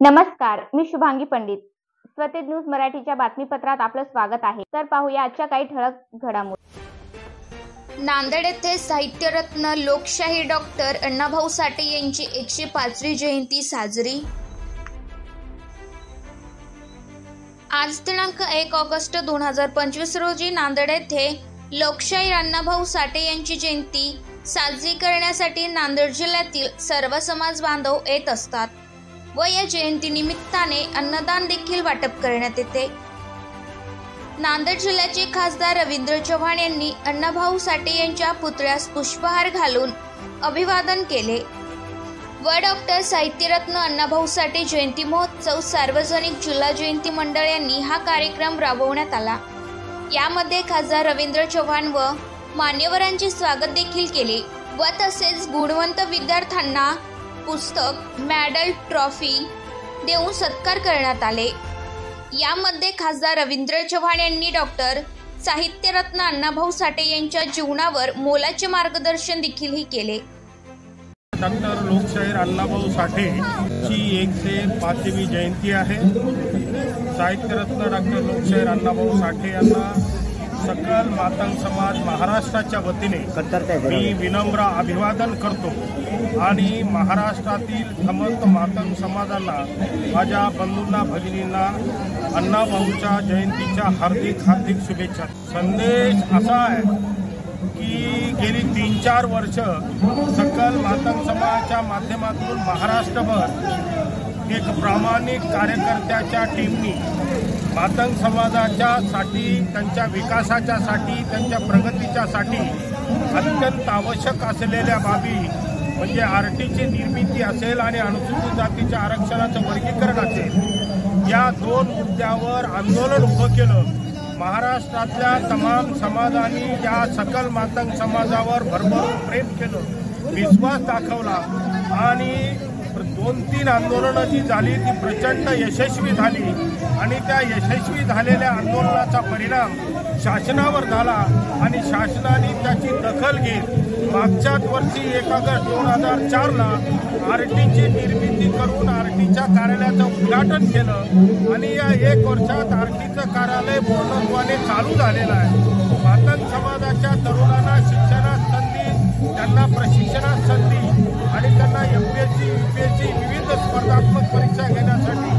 नमस्कार, मी शुभांगी पंडित. स्वतेज न्यूज मराठीच्या बातमीपत्रात आपलं स्वागत आहे. तर पाहूया आजच्या काही ठळक घडामोडी. नांदेड येथे साहित्यरत्न लोकशाही डॉक्टर अण्णाभाऊ साठे यांची 105वी जयंती साजरी. आज दिनांक 1 ऑगस्ट 2025 रोजी नांदेड येथे लोकशाही अण्णाभाऊ साठे यांची जयंती साजरी करण्यासाठी नांदेड जिल्ह्यातील सर्व समाज बांधव येत असतात व या जयंतीनिमित्ताने अन्नदान देखील वाटप करण्यात येते. नांदेड जिल्ह्याचे खासदार रवींद्र चव्हाण यांनी अण्णाभाऊ साठे यांच्या पुतळ्यास पुष्पहार घालून अभिवादन केले व डॉक्टर साहित्यरत्न अण्णाभाऊ साठे जयंती महोत्सव सार्वजनिक जिल्हा जयंती मंडळ यांनी हा कार्यक्रम राबवण्यात आला. यामध्ये खासदार रवींद्र चव्हाण व मान्यवरांचे स्वागत देखील केले व तसेच गुणवंत विद्यार्थ्यांना पुस्तक, मेडल, ट्रॉफी देऊन सत्कार करण्यात आले. यामध्ये खासदार रवींद्र चव्हाण यांनी डॉक्टर साहित्यरत्न अण्णाभाऊ साठे यांच्या जीवनावर मोलाचे मार्गदर्शन देखील केले. डॉक्टर लोकशाही अण्णाभाऊ साठे ची 105वी जयंती आहे. साहित्यरत्न डॉक्टर लोकशाही अण्णाभाऊ साठे यांना सकल मातंग समाज महाराष्ट्राच्या वतीने मी विनम्र अभिवादन करतो आणि महाराष्ट्रातील समस्त मातंग समाजाला, माझ्या बंधूंना, भगिनींना अण्णाभाऊच्या जयंतीच्या हार्दिक शुभेच्छा. संदेश असा आहे की गेली 3-4 वर्ष सकल मातंग समाजाच्या माध्यमातून महाराष्ट्रभर एक प्रामाणिक कार्यकर्त्याच्या टीमनी मातंग समाजाच्यासाठी, त्यांच्या विकासाच्यासाठी, त्यांच्या प्रगतीच्यासाठी अत्यंत आवश्यक असलेल्या बाबी म्हणजे आरटीची निर्मिती असेल आणि अनुसूचित जातीच्या आरक्षणाचं वर्गीकरण असेल, या 2 मुद्द्यावर आंदोलन उभं केलं. महाराष्ट्रातल्या तमाम समाजांनी या सकल मातंग समाजावर भरभरून प्रेम केलं, विश्वास दाखवला आणि 2-3 आंदोलनं जी झाली ती प्रचंड यशस्वी झाली आणि त्या यशस्वी झालेल्या आंदोलनाचा परिणाम शासनावर झाला आणि शासनाने त्याची दखल घेत मागच्याच वर्षी 1 ऑगस्ट 2004ला आरटीची निर्मिती करून आरटीच्या कार्यालयाचं उद्घाटन केलं आणि या 1 वर्षात आरटीचं कार्यालय पूर्णत्वाने चालू झालेलं आहे. मातंग समाजाच्या तरुणांना शिक्षणात संधी, त्यांना प्रशिक्षणात संधी आणि त्यांना MPSC, UPSC विविध स्पर्धात्मक परीक्षा घेण्यासाठी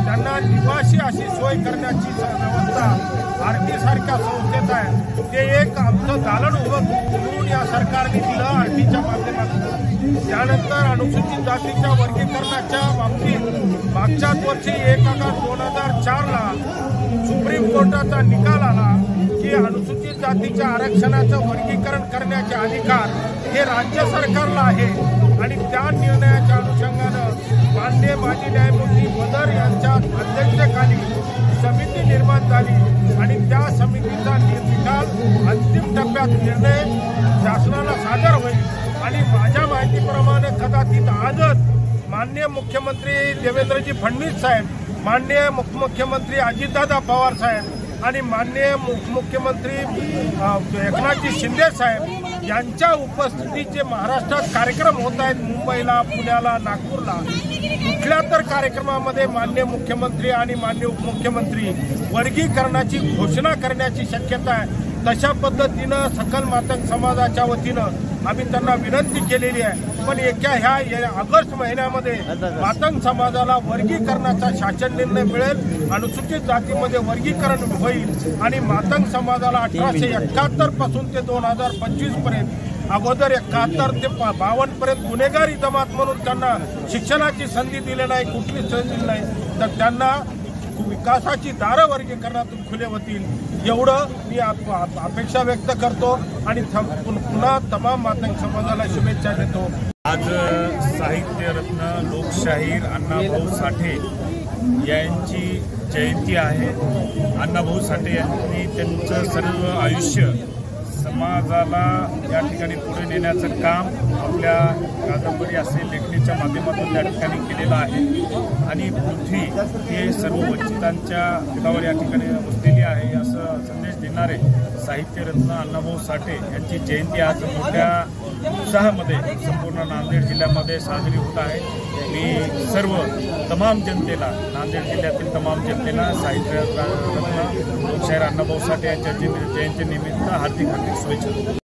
त्यांना निवासी अशी सोय करण्याची व्यवस्था आरटीसारख्या संस्थेत आहे. ते एक आमचं दालन उभं करून या सरकारने दिलं आरटीच्या माध्यमातून. त्यानंतर अनुसूचित जातीच्या वर्गीकरणाच्या बाबतीत मागच्याच वर्षी 1 ऑगस्ट 2004ला सुप्रीम कोर्टाचा निकाल आला की अनुसूचित जातीच्या आरक्षणाचं वर्गीकरण करण्याचे अधिकार हे राज्य सरकारला आहे आणि त्या निर्णयाच्या अनुषंगानं माननीय माजी न्यायमूर्ती बदर यांच्या अध्यक्षतेखाली समिती निर्माण झाली आणि त्या समितीचा निकाल अंतिम टप्प्यात निर्णय शासनाला सादर होईल आणि माझ्या माहितीप्रमाणे कदाचित आजच माननीय मुख्यमंत्री देवेंद्रजी फडणवीस साहेब, माननीय उपमुख्यमंत्री अजितदादा पवार साहेब आणि माननीय उपमुख्यमंत्री एकनाथजी शिंदे साहेब यांच्या उपस्थितीत जे महाराष्ट्रात कार्यक्रम होत आहेत, मुंबईला, पुण्याला, नागपूरला, कुठल्या तर कार्यक्रमामध्ये माननीय मुख्यमंत्री आणि माननीय उपमुख्यमंत्री वर्गीकरणाची घोषणा करण्याची शक्यता आहे. तशा पद्धतीनं सकल मातंग समाजाच्या वतीनं आम्ही त्यांना विनंती केलेली आहे. पण ह्या ऑगस्ट महिन्यामध्ये मातंग समाजाला वर्गीकरणाचा शासन निर्णय मिळेल, अनुसूचित जातीमध्ये वर्गीकरण होईल आणि मातंग समाजाला 1871 पासून ते 2025 पर्यंत, अगोदर 71 ते 52 पर्यंत गुन्हेगारी जमात म्हणून त्यांना शिक्षणाची संधी दिली नाही, कुठली संधी दिली नाही, तर त्यांना विकासाची दारं वर्गीकरणातून खुले होतील एवढं मी अपेक्षा व्यक्त करतो आणि पुन्हा तमाम मातंग समाजाला शुभेच्छा देतो. आज साहित्यरत्न लोकशाही अण्णाभाऊ साठे यांची जयंती आहे. अण्णाभाऊ साठे यांनी त्यांचं सर्व आयुष्य समाजाला या ठिकाणी पुढे नेण्याचं काम आपल्या कादंबरी असेल, लेखणीच्या माध्यमातून त्या ठिकाणी केलेलं आहे आणि पृथ्वी हे सर्व वंचितांच्या हितावर या ठिकाणी बसलेली आहे असं संदेश देणारे साहित्यरत्न अण्णाभाऊ साठे यांची जयंती आज मोठ्या उत्साहामध्ये संपूर्ण नांदेड जिल्ह्यामध्ये साजरी होत आहे। मी सर्व तमाम जनतेला, नांदेड जिल्ह्यातील तमाम जनतेला साहित्यरत्न लोकशाहीर अण्णाभाऊ साठे यांच्या जयंतीनिमित्त हार्दिक शुभेच्छा।